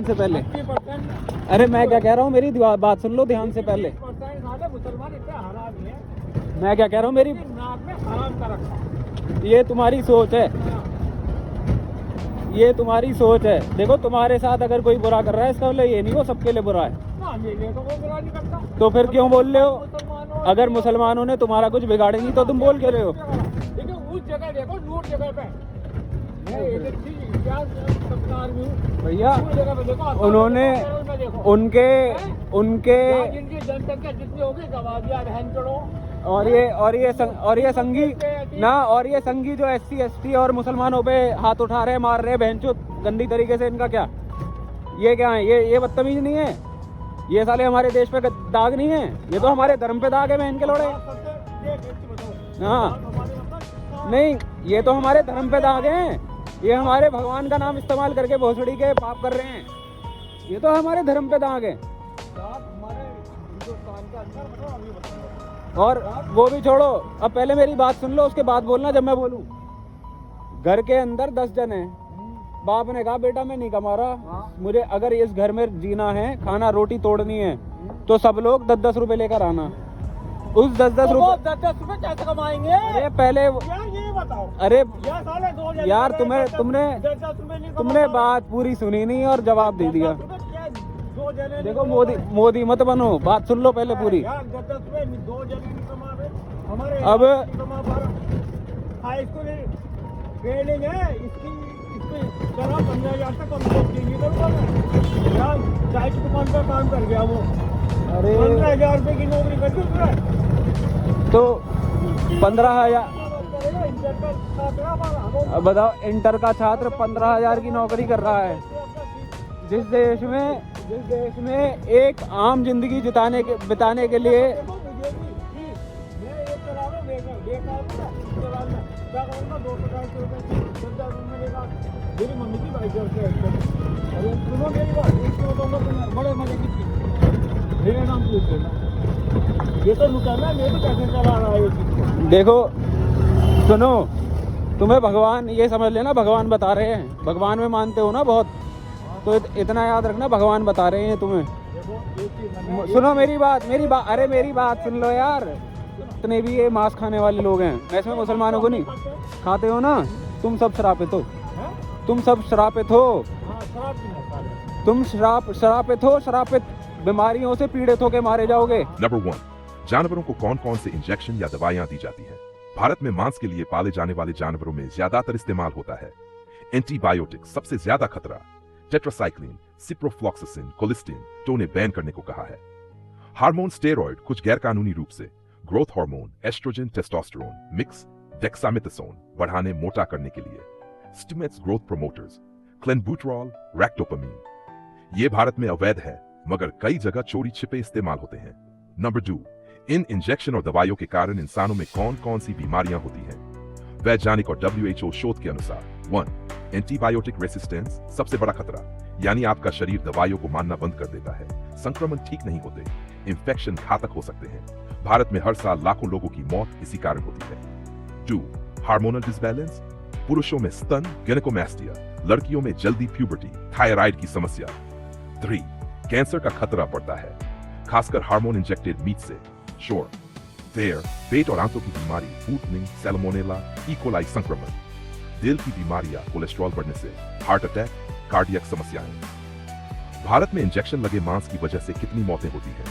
से पहले। अरे मैं क्या कह रहा हूँ, मेरी बात सुन लो ध्यान से पहले। मुसलमान इतने हराम है, मैं क्या कह रहा हूँ, मेरी नाक में हराम का रखा। ये तुम्हारी सोच है, ये तुम्हारी सोच है। देखो तुम्हारे साथ अगर कोई बुरा कर रहा है, इसका मतलब ये नहीं वो सबके लिए बुरा है। ना मेरे लिए तो वो बुरा नहीं करता। तो फिर क्यों बोल रहे हो? मुसलमानों अगर मुसलमानों ने तुम्हारा कुछ बिगाड़ेंगी तो तुम बोल क्यों रहे हो? लेकिन उस जगह देखो, नूर जगह पे मैं एक चीज इतिहास सरकार में हूँ। भैया नूर जगह पे देखो, उन्होंने उनके उनके जिनकी जनसंख्या जितनी होगी दबा दिया बहन चढ़ो। और ये संगी ना, और ये संगी जो SC ST और मुसलमानों पे हाथ उठा रहे, मार रहे बहनचोद गंदी तरीके से, इनका क्या, ये क्या है? ये बदतमीज नहीं है? ये साले हमारे देश पे दाग नहीं है? ये तो हमारे धर्म पे दाग है बहन के लोड़े। हाँ नहीं, ये तो हमारे धर्म पे दाग हैं। ये हमारे भगवान का नाम इस्तेमाल करके भोसड़ी के पाप कर रहे हैं। ये तो हमारे धर्म पे दाग है। और वो भी छोड़ो, अब पहले मेरी बात सुन लो, उसके बाद बोलना जब मैं बोलूं। घर के अंदर 10 जन हैं। बाप ने कहा बेटा मैं नहीं कमा रहा, मुझे अगर इस घर में जीना है, खाना रोटी तोड़नी है, तो सब लोग 10-10 रुपए लेकर आना। उस 10-10 रुपए 10-10 रुपए कैसे कमाएंगे? अरे पहले यार ये बताओ। अरे साले 2 यार तुमने बात पूरी सुनी नहीं और जवाब दे दिया। देखो मोदी मत बनो, बात सुन लो पहले पूरी। यार 10-10 रुपए 2 जने नहीं कमा रहे हमारे। अब हाई स्कूल ट्रेनिंग है इसकी 15,000 तक नहीं करूँगा मैं। यार चाय की दुकान पर काम कर गया वो, अरे 15,000 रुपए की नौकरी करती उसमें। तो 15,000 अब बताओ, इंटर का छात्र 15,000 की नौकरी कर रहा है जिस देश में एक आम जिंदगी बिताने के लिए। मेरी मम्मी की बाइक है, अरे सुनो मेरी बात, इसको बताऊंगा बड़े मजे की। मेरा नाम पूछ लेना, ये तो लुटाना, मैं तो कैसे चला रहा है ये चीज। देखो सुनो, तुम्हें भगवान, ये समझ लेना भगवान बता रहे हैं। भगवान में मानते हो ना बहुत, तो इतना याद रखना भगवान बता रहे हैं तुम्हें। सुनो मेरी बात अरे मेरी बात सुन लो यार। इतने भी ये मांस खाने वाले लोग हैं, मैं इसमें मुसलमानों को नहीं खाते हो ना, तुम सब श्रापित हो, तुम सब श्रापित हो, तुम श्रापित हो, श्रापित बीमारियों से पीड़ित होकर मारे जाओगे। नंबर 1, जानवरों को कौन कौन से इंजेक्शन या दवाइयां दी जाती हैं? भारत में मांस के लिए पाले जाने वाले जानवरों में ज्यादातर इस्तेमाल होता है एंटीबायोटिक। सबसे ज्यादा खतरा टेट्रासाइक्लिन, सिप्रोफ्लॉक्सासिन, कोलिस्टिन, तो उन्हें बैन करने को कहा है। हार्मोन स्टेरॉइड, कुछ गैरकानूनी रूप से growth hormone, estrogen, testosterone mix, dexamethasone बढ़ाने मोटा करने के लिए, stimulants growth promoters, clenbuterol, ractopamine. ये भारत में अवैध है, मगर कई जगह चोरी छिपे इस्तेमाल होते हैं। नंबर 2, इन इंजेक्शन और दवाइयों के कारण इंसानों में कौन कौन सी बीमारियां होती हैं? वैज्ञानिक और WHO शोध के अनुसार 1, एंटीबायोटिक रेसिस्टेंस, सबसे बड़ा खतरा, यानी आपका शरीर दवाइयों को मानना बंद कर देता है। संक्रमण ठीक नहीं होते, इंफेक्शन घातक हो सकते हैं। भारत में हर साल लाखों लोगों की मौत इसी कारण होती है। 2, हार्मोनल डिसबैलेंस, पुरुषों में स्तन गिनेकोमैस्टिया, लड़कियों में जल्दी प्यूबर्टी, थायराइड की समस्या। 3, कैंसर का खतरा बढ़ता है, खासकर हार्मोन इंजेक्टेड मीट से। श्योर, फेयर, पेट और आंतों की बीमारी, फूटनिंग, सैल्मोनेला, इकोलाई संक्रमण, दिल की बीमारियां, कोलेस्ट्रॉल बढ़ने से, हार्ट अटैक, कार्डियक समस्याएं। भारत में इंजेक्शन लगे मांस की वजह से कितनी मौतें होती हैं?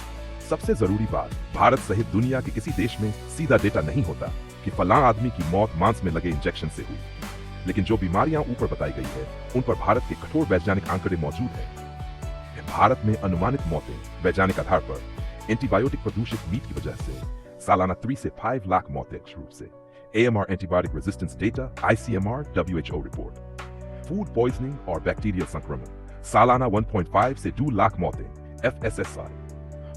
सबसे जरूरी बात, भारत सहित दुनिया के किसी देश में सीधा डेटा नहीं होता कि फलां आदमी की मौत मांस में लगे इंजेक्शन से हुई, लेकिन जो बीमारियां ऊपर बताई गई है उन पर भारत के कठोर वैज्ञानिक आंकड़े मौजूद हैं। भारत में अनुमानित मौतें वैज्ञानिक आधार पर एंटीबायोटिक प्रदूषित मीट की वजह से सालाना 3 से 5 लाख मौतें रूप से। AMR antibiotic resistance data, ICMR, WHO report. Food poisoning और बैक्टीरियल संक्रमण, सालाना 1.5 से 2 लाख मौतें। FSSI,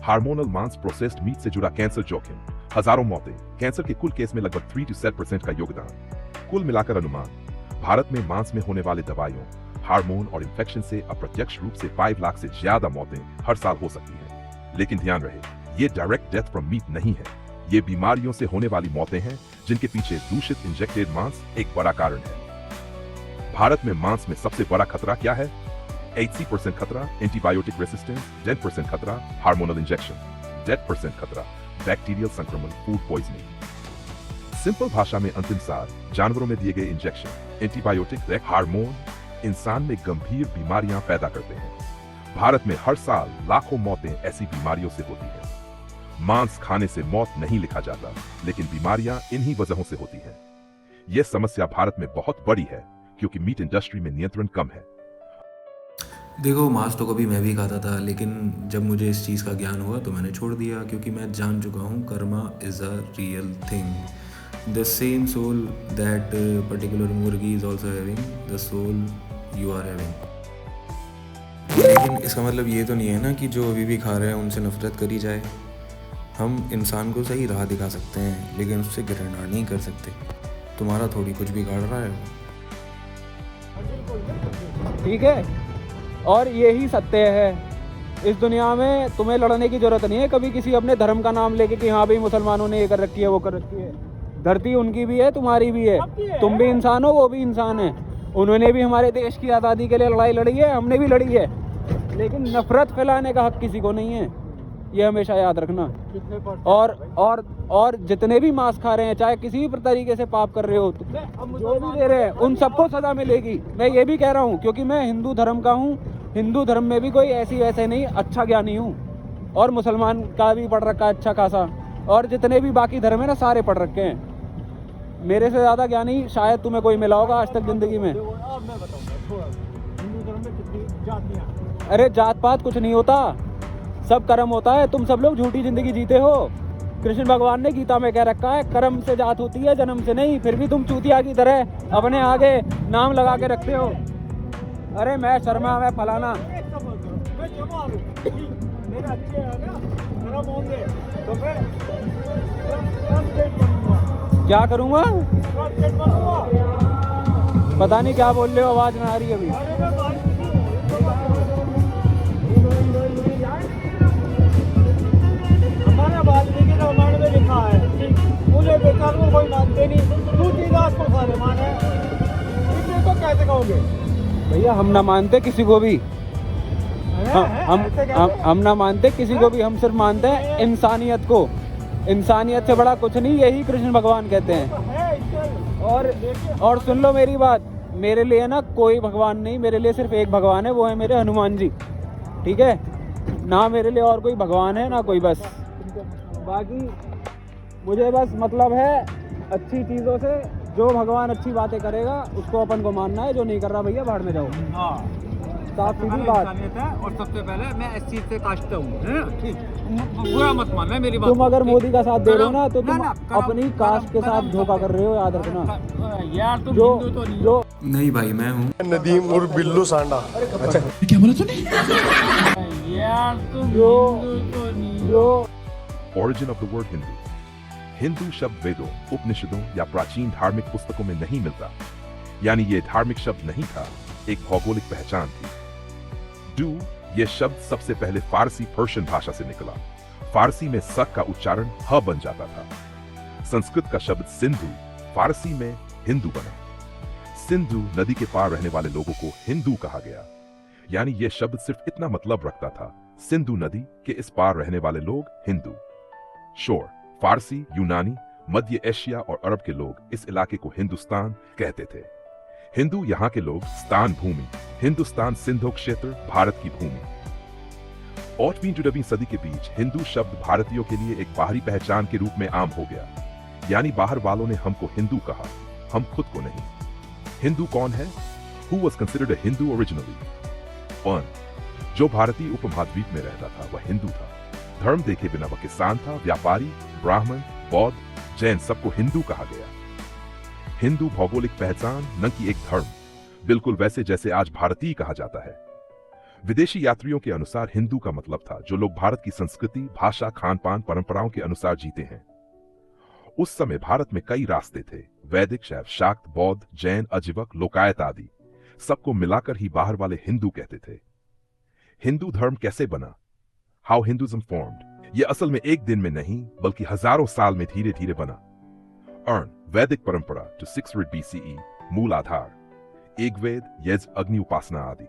हार्मोनल मांस प्रोसेस्ड मीट से जुड़ा कैंसर जोखिम, हजारों मौतें। कैंसर के कुल केस में लगभग 3 to 7% का योगदान। कुल मिलाकर अनुमान, भारत में मांस में होने वाले दवाइयों, हार्मोन और इन्फेक्शन से अप्रत्यक्ष रूप से 5 लाख से ज्यादा मौतें हर साल हो सकती हैं। लेकिन ध्यान रहे, ये डायरेक्ट डेथ फ्रॉम मीट नहीं है, ये बीमारियों से होने वाली मौतें हैं जिनके पीछे दूषित इंजेक्टेड मांस एक बड़ा कारण है। भारत में मांस में सबसे बड़ा खतरा क्या है? 80% खतरा एंटीबायोटिक रेसिस्टेंस, 10% खतरा हार्मोनल इंजेक्शन, 10% खतरा बैक्टीरियल संक्रमण, फूड पॉइजनिंग। सिंपल भाषा में अंतिम सार, जानवरों में दिए गए इंजेक्शन एंटीबायोटिक हार्मोन इंसान में गंभीर बीमारियां पैदा करते हैं। भारत में हर साल लाखों मौतें ऐसी बीमारियों से होती हैं। मांस खाने से मौत नहीं लिखा जाता, लेकिन बीमारियां इन्हीं वजहों से होती हैं। यह समस्या भारत में बहुत बड़ी है क्योंकि मीट इंडस्ट्री में नियंत्रण कम है। देखो, मांस तो कभी मैं भी खाता था, लेकिन जब मुझे इस चीज़ का ज्ञान हुआ तो मैंने छोड़ दिया, क्योंकि मैं जान चुका हूँ karma is a real thing. The same soul that particular मुर्गी is also having, the soul you are having. लेकिन इसका मतलब ये तो नहीं है ना कि जो अभी भी खा रहे हैं उनसे नफरत करी जाए। हम इंसान को सही राह दिखा सकते हैं, लेकिन उससे घृणा नहीं कर सकते। तुम्हारा थोड़ी कुछ बिगाड़ रहा है वो। ठीक है, और यही सत्य है। इस दुनिया में तुम्हें लड़ने की जरूरत नहीं है कभी किसी अपने धर्म का नाम लेके कि हाँ भाई मुसलमानों ने ये कर रखी है, वो कर रखी है। धरती उनकी भी है, तुम्हारी भी है। तुम भी इंसान हो, वो भी इंसान है। उन्होंने भी हमारे देश की आज़ादी के लिए लड़ाई लड़ी है, हमने भी लड़ी है। लेकिन नफरत फैलाने का हक किसी को नहीं है, ये हमेशा याद रखना। और जितने भी मांस खा रहे हैं, चाहे किसी भी तरीके से पाप कर रहे हो, जो भी दे रहे हैं, उन सबको सजा मिलेगी। मैं ये भी कह रहा हूँ क्योंकि मैं हिंदू धर्म का हूँ। हिंदू धर्म में भी कोई ऐसी वैसे नहीं, अच्छा ज्ञानी हूँ। और मुसलमान का भी पढ़ रखा है अच्छा खासा, और जितने भी बाकी धर्म है ना, सारे पढ़ रखे हैं। मेरे से ज़्यादा ज्ञानी शायद तुम्हें कोई मिला होगा आज तक ज़िंदगी में। अरे जात पात कुछ नहीं होता, सब कर्म होता है। तुम सब लोग झूठी जिंदगी जीते हो। कृष्ण भगवान ने गीता में कह रखा है, कर्म से जात होती है, जन्म से नहीं। फिर भी तुम चूतिया की तरह अपने आगे नाम लगा के रखते हो। अरे मैं शर्मा, मैं फलाना। क्या करूँगा? पता नहीं क्या बोल रहे हो, आवाज़ ना आ रही अभी। हमारे वाल्मीकि रामायण में लिखा है, मुझे बेकार को कोई मानते नहीं, दूसरी दास को सारे माने। इसे तो कैसे कहोगे? भैया हम ना मानते किसी को भी, हम ना मानते किसी को भी। हम सिर्फ मानते हैं इंसानियत को। इंसानियत से बड़ा कुछ नहीं, यही कृष्ण भगवान कहते हैं। और सुन लो मेरी बात, मेरे लिए ना कोई भगवान नहीं, मेरे लिए सिर्फ एक भगवान है, वो है मेरे हनुमान जी। ठीक है ना, मेरे लिए और कोई भगवान है ना कोई। बस बाकी मुझे बस मतलब है अच्छी चीज़ों से, जो भगवान अच्छी बातें करेगा उसको अपन को मानना है। जो नहीं कर रहा भैया बाहर में जाओ। साफ सीधी बात। और सबसे पहले मैं इस चीज से काटता हूँ, ठीक, बुरा मत मानना मेरी बात। तुम अगर मोदी का साथ दे रहे हो ना, तो तुम अपनी कास्ट के साथ धोखा कर रहे हो, याद रखना। यार तुम हिंदू तो नहीं हो। नहीं भाई, मैं हूँ नदीम और बिल्लू सांडा। अच्छा क्या बोला तूने? यार तुम हिंदू तो नहीं हो। Origin of the word Hindu. Hindu शब्द वेदों, उपनिषदों या प्राचीन धार्मिक पुस्तकों में नहीं मिलता, यानी ये धार्मिक शब्द नहीं था, एक भौगोलिक पहचान थी। डू ये शब्द सबसे पहले फारसी पर्शियन भाषा से निकला। फारसी में स का उच्चारण ह बन जाता था। संस्कृत का शब्द सिंधु फारसी में हिंदू बना। सिंधु नदी के पार रहने वाले लोगों को हिंदू कहा गया, यानी यह शब्द सिर्फ इतना मतलब रखता था, सिंधु नदी के इस पार रहने वाले लोग हिंदू। शोर फारसी, यूनानी, मध्य एशिया और अरब के लोग इस इलाके को हिंदुस्तान कहते थे। हिंदू यहाँ के लोग, स्थान भूमि, हिंदुस्तान सिंधु क्षेत्र, भारत की भूमि। 8वीं से 9वीं सदी के बीच हिंदू शब्द भारतीयों के लिए एक बाहरी पहचान के रूप में आम हो गया, यानी बाहर वालों ने हमको हिंदू कहा, हम खुद को नहीं। हिंदू कौन है? Who was considered a Hindu originally? पन, जो भारतीय उपमहाद्वीप में रहता था वह हिंदू था। धर्म देखे बिना वह किसान था, व्यापारी, ब्राह्मण, बौद्ध, जैन सबको हिंदू कहा गया। हिंदू भौगोलिक पहचान न कि एक धर्म, बिल्कुल वैसे जैसे आज भारतीय कहा जाता है। विदेशी यात्रियों के अनुसार हिंदू का मतलब था जो लोग भारत की संस्कृति, भाषा, खान पान, परंपराओं के अनुसार जीते हैं। उस समय भारत में कई रास्ते थे, वैदिक, शैव, शाक्त, बौद्ध, जैन, अजीवक, लोकायत आदि, सबको मिलाकर ही बाहर वाले हिंदू कहते थे। हिंदू धर्म कैसे बना? How Hinduism formed? यह असल में एक दिन में नहीं बल्कि हजारों साल में धीरे धीरे बना। अर्ण वैदिक परंपरा to 600 BCE मूल आधार, एक वेद, यज्ञ, अग्नि उपासना आदि।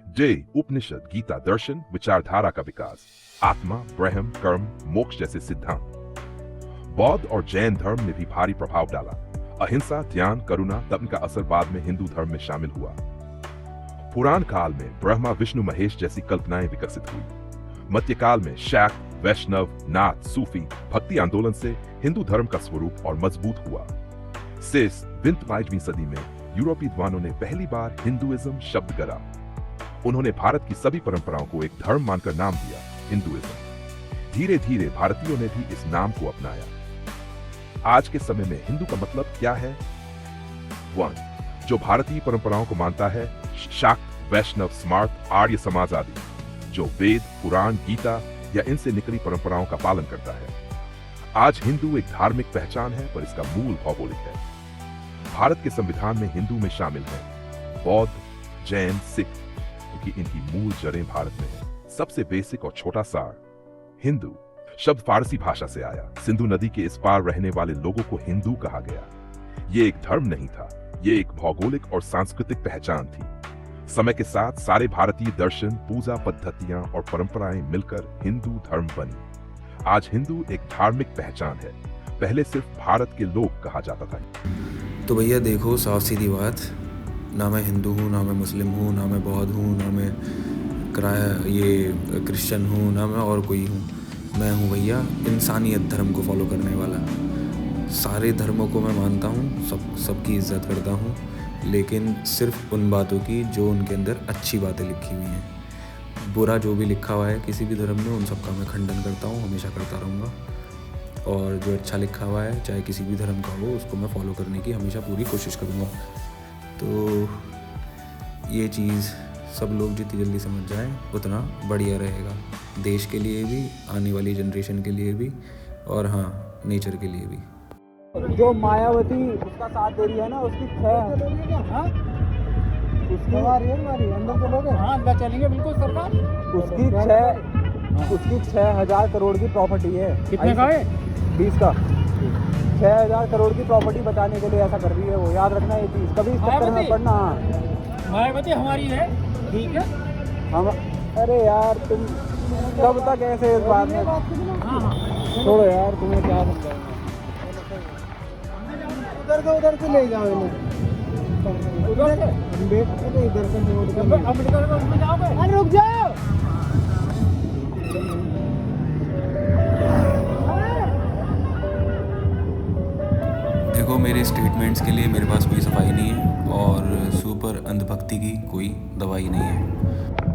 डे उपनिषद, गीता, दर्शन, विचारधारा का विकास, आत्मा, ब्रह्म, कर्म, मोक्ष जैसे सिद्धांत। बौद्ध और जैन धर्म ने भी भारी प्रभाव डाला। अहिंसा, ध्यान, करुणा, तप का असर बाद में हिंदू धर्म में शामिल हुआ। पुराण काल में ब्रह्मा, विष्णु, महेश जैसी कल्पनाएं विकसित हुई। मध्यकाल में शैव, वैष्णव, नाथ, सूफी भक्ति आंदोलन से हिंदू धर्म का स्वरूप और मजबूत हुआ। 20वीं सदी में यूरोपीय विद्वानों ने पहली बार हिंदुइज्म शब्द गढ़ा। उन्होंने भारत की सभी परंपराओं को एक धर्म मानकर नाम दिया, हिंदुइज्म। धीरे धीरे भारतीयों ने भी इस नाम को अपनाया। आज के समय में हिंदू का मतलब क्या है? 1. जो भारतीय परंपराओं को मानता है, शाक्त, वैष्णव, स्मार्त, आर्य समाज आदि, जो वेद, पुराण, गीता या इनसे निकली परंपराओं का पालन करता है। आज हिंदू एक धार्मिक पहचान है, पर इसका मूल भौगोलिक है। भारत के संविधान में हिंदू में शामिल हैं बौद्ध, जैन, सिख, क्योंकि इनकी मूल जड़ें भारत में हैं। सबसे बेसिक और छोटा सार, हिंदू शब्द फारसी भाषा से आया। सिंधु नदी के इस पार रहने वाले लोगों को हिंदू कहा गया। ये एक धर्म नहीं था, ये एक भौगोलिक और सांस्कृतिक पहचान थी। समय के साथ सारे भारतीय दर्शन, पूजा पद्धतियां और परंपराएं मिलकर हिंदू धर्म बनी। आज हिंदू एक धार्मिक पहचान है, पहले सिर्फ भारत के लोग कहा जाता था। तो भैया देखो, साफ सीधी बात, ना मैं हिंदू हूँ, ना मैं मुस्लिम हूँ, ना मैं बौद्ध हूँ, ना मैं ये क्रिश्चियन हूँ, ना मैं और कोई हूँ। मैं हूँ भैया इंसानियत धर्म को फॉलो करने वाला। सारे धर्मों को मैं मानता हूँ, सबकी इज्जत करता हूँ, लेकिन सिर्फ उन बातों की जो उनके अंदर अच्छी बातें लिखी हुई हैं। बुरा जो भी लिखा हुआ है किसी भी धर्म में, उन सब का मैं खंडन करता हूँ, हमेशा करता रहूँगा। और जो अच्छा लिखा हुआ है, चाहे किसी भी धर्म का हो, उसको मैं फॉलो करने की हमेशा पूरी कोशिश करूँगा। तो ये चीज़ सब लोग जितनी जल्दी समझ जाएं उतना बढ़िया रहेगा, देश के लिए भी, आने वाली जनरेशन के लिए भी, और हाँ, नेचर के लिए भी। जो मायावती उसका साथ दे रही है ना, उसकी अंदर चलोगे? हाँ, अंदर चलेंगे बिल्कुल सरकार। उसकी 6,000 करोड़ की प्रॉपर्टी है। कितने का है? 20 का। 6,000 करोड़ की प्रॉपर्टी बचाने के लिए ऐसा कर रही है वो, याद रखना ये चीज़, कभी इस चक्कर में पड़ना। मायावती हमारी है, ठीक है। हम अरे यार, तुम कब तक ऐसे इस बात में? छोड़ो यार, तुम्हें क्या समझाऊंगा। उधर से ले जाओ इन्हें, उधर से अम्बेडकर इधर से अम्बेडकर का उसमें जाओगे? अरे रुक जाओ। देखो, मेरे स्टेटमेंट्स के लिए मेरे पास कोई सफाई नहीं है, और सुपर अंधभक्ति की कोई दवाई नहीं है।